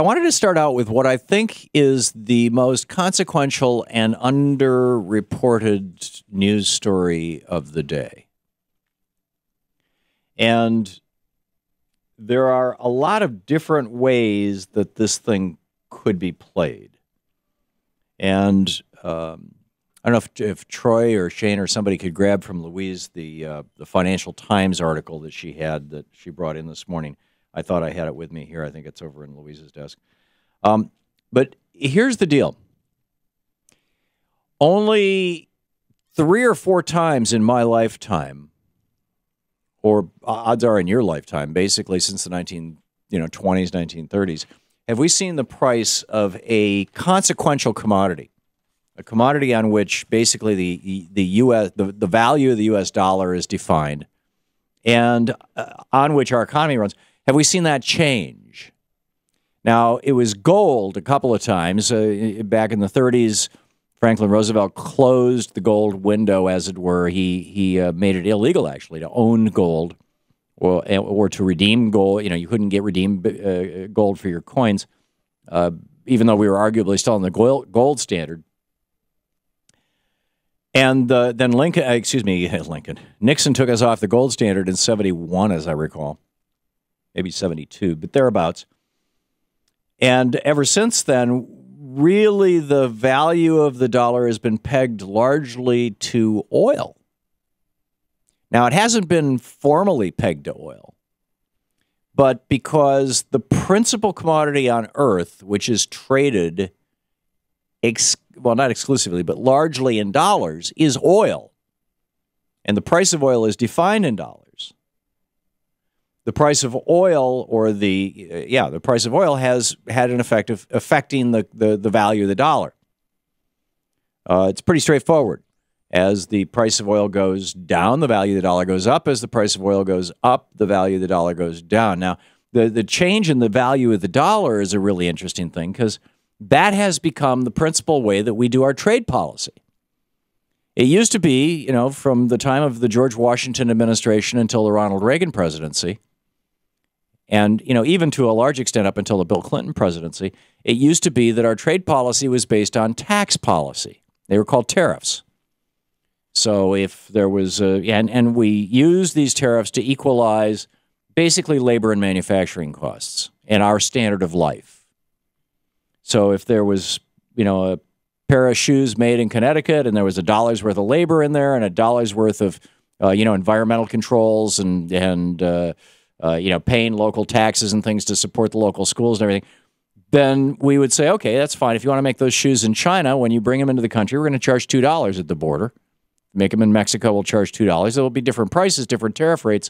I wanted to start out with what I think is the most consequential and underreported news story of the day. And there are a lot of different ways that this thing could be played. And I don't know if Troy or Shane or somebody could grab from Louise the Financial Times article that she brought in this morning. I thought I had it with me here. I think it's over in Louise's desk. But here's the deal. Only 3 or 4 times in my lifetime, or odds are in your lifetime, basically since the 1920s, 1930s, have we seen the price of a consequential commodity, a commodity on which basically the value of the U.S. dollar is defined, and on which our economy runs. Have we seen that change? Now, it was gold a couple of times. Back in the 30s, Franklin Roosevelt closed the gold window, as it were. He made it illegal, actually, to own gold or to redeem gold. You couldn't get redeemed gold for your coins, even though we were arguably still on the gold standard. And then Nixon took us off the gold standard in 71, as I recall. Maybe 72, but thereabouts. And ever since then, really the value of the dollar has been pegged largely to oil. Now, it hasn't been formally pegged to oil, but because the principal commodity on Earth, which is traded, not exclusively, but largely in dollars, is oil. And the price of oil is defined in dollars. The price of oil, the price of oil has had an effect of affecting the value of the dollar. It's pretty straightforward. As the price of oil goes down, the value of the dollar goes up. As the price of oil goes up, the value of the dollar goes down. Now, the change in the value of the dollar is a really interesting thing because that has become the principal way that we do our trade policy. It used to be, from the time of the George Washington administration until the Ronald Reagan presidency, and, even to a large extent up until the Bill Clinton presidency, it used to be that our trade policy was based on tax policy. They were called tariffs. So if there was and we used these tariffs to equalize basically labor and manufacturing costs and our standard of life. So if there was, a pair of shoes made in Connecticut and there was $1 worth of labor in there and $1 worth of, environmental controls and paying local taxes and things to support the local schools and everything, then we would say, okay, that's fine. If you want to make those shoes in China, when you bring them into the country, we're going to charge $2 at the border. Make them in Mexico, we'll charge $2. There will be different prices, different tariff rates,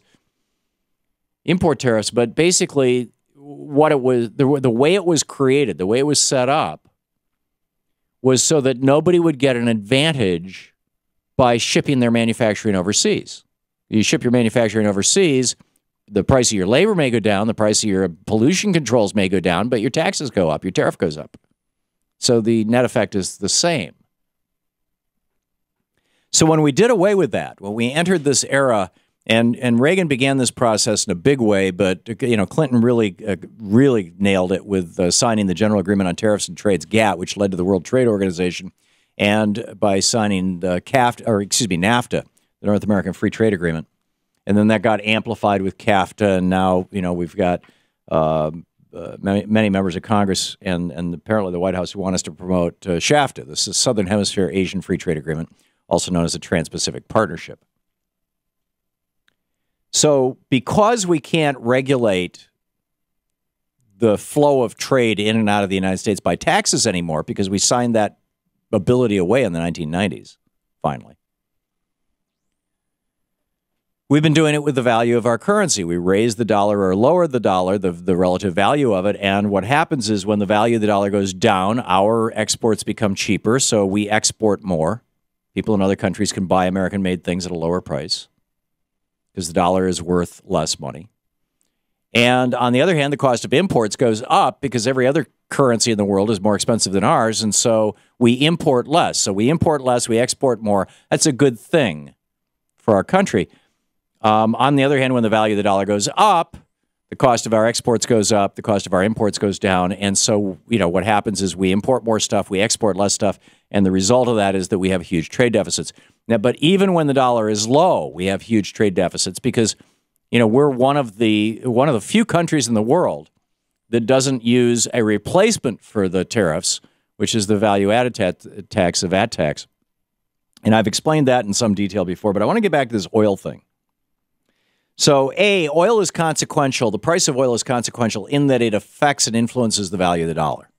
import tariffs. But basically, what it was, the way it was created, the way it was set up, was so that nobody would get an advantage by shipping their manufacturing overseas. You ship your manufacturing overseas, the price of your labor may go down, the price of your pollution controls may go down, but your taxes go up, your tariff goes up. So the net effect is the same. So when we did away with that, when we entered this era, and Reagan began this process in a big way, but Clinton really nailed it with signing the General Agreement on Tariffs and Trades (GATT), which led to the World Trade Organization, and by signing the NAFTA, the North American Free Trade Agreement. And then that got amplified with CAFTA, and now we've got many members of Congress and apparently the White House who want us to promote SHAFTA. This is Southern Hemisphere Asian Free Trade Agreement, also known as the Trans-Pacific Partnership. So because we can't regulate the flow of trade in and out of the United States by taxes anymore, because we signed that ability away in the 1990s, finally, we've been doing it with the value of our currency. We raise the dollar or lower the dollar, the relative value of it, and what happens is when the value of the dollar goes down, our exports become cheaper, so we export more. People in other countries can buy American-made things at a lower price because the dollar is worth less money. And on the other hand, the cost of imports goes up because every other currency in the world is more expensive than ours, and so we import less. So we import less, we export more. That's a good thing for our country. On the other hand, when the value of the dollar goes up, the cost of our exports goes up, the cost of our imports goes down. And so, what happens is we import more stuff, we export less stuff, and the result of that is that we have huge trade deficits. Now, but even when the dollar is low, we have huge trade deficits because, we're one of the few countries in the world that doesn't use a replacement for the tariffs, which is the value-added tax, the VAT tax. And I've explained that in some detail before, but I want to get back to this oil thing. So, oil is consequential. The price of oil is consequential in that it affects and influences the value of the dollar.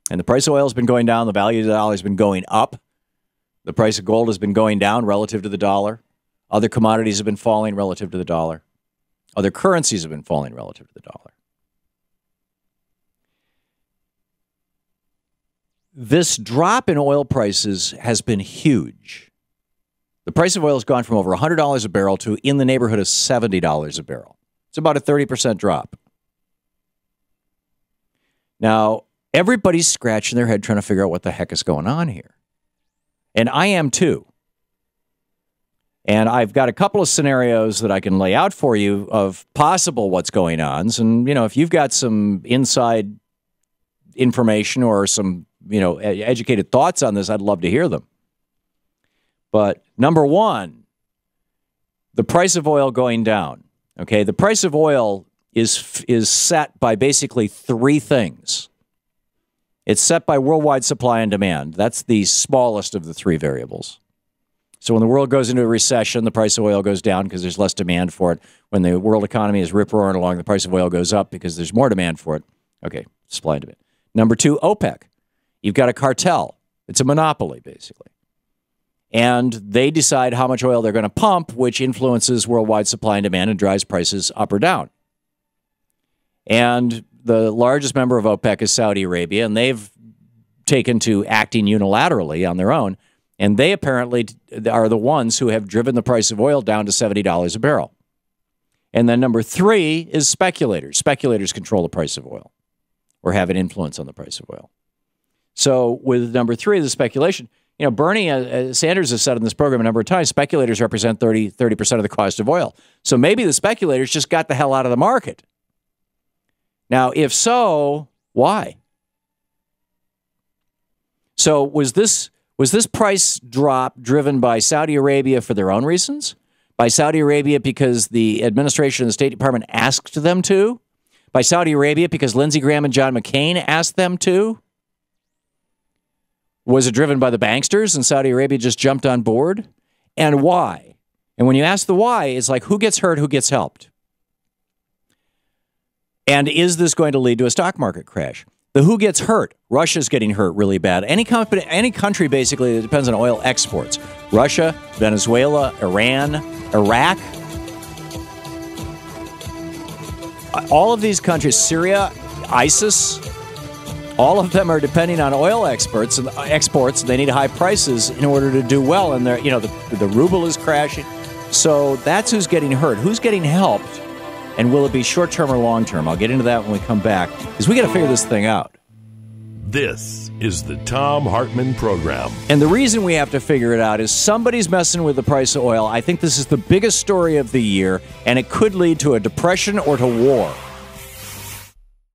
And the price of oil has been going down. The value of the dollar has been going up. The price of gold has been going down relative to the dollar. Other commodities have been falling relative to the dollar. Other currencies have been falling relative to the dollar. This drop in oil prices has been huge. The price of oil has gone from over $100 a barrel to in the neighborhood of $70 a barrel. It's about a 30% drop. Now, everybody's scratching their head trying to figure out what the heck is going on here. And I am too. And I've got a couple of scenarios that I can lay out for you of possible what's going on. And, if you've got some inside information or some, educated thoughts on this, I'd love to hear them. But number one, the price of oil going down. Okay, the price of oil is set by basically three things. It's set by worldwide supply and demand. That's the smallest of the three variables. So when the world goes into a recession, the price of oil goes down because there's less demand for it. When the world economy is rip-roaring along, the price of oil goes up because there's more demand for it. Okay, supply and demand. Number two, OPEC. You've got a cartel. It's a monopoly, basically. And they decide how much oil they're going to pump, which influences worldwide supply and demand and drives prices up or down. And the largest member of OPEC is Saudi Arabia, and they've taken to acting unilaterally on their own. And they apparently are the ones who have driven the price of oil down to $70 a barrel. And then number three is speculators. Speculators control the price of oil or have an influence on the price of oil. So with number three, the speculation, Bernie Sanders has said in this program a number of times, speculators represent 30% of the cost of oil. So maybe the speculators just got the hell out of the market. Now, if so, why? So was this price drop driven by Saudi Arabia for their own reasons? By Saudi Arabia because the administration and the State Department asked them to? By Saudi Arabia because Lindsey Graham and John McCain asked them to? Was it driven by the banksters and Saudi Arabia just jumped on board? And why? And when you ask the why, it's like who gets hurt, who gets helped? And is this going to lead to a stock market crash? The who gets hurt? Russia's getting hurt really bad. Any country basically that depends on oil exports. Russia, Venezuela, Iran, Iraq. All of these countries, Syria, ISIS, all of them are depending on oil exports. They need high prices in order to do well. And the ruble is crashing. So that's who's getting hurt. Who's getting helped? And will it be short-term or long-term? I'll get into that when we come back, because we got to figure this thing out. This is the Thom Hartmann Program. And the reason we have to figure it out is somebody's messing with the price of oil. I think this is the biggest story of the year, and it could lead to a depression or to war.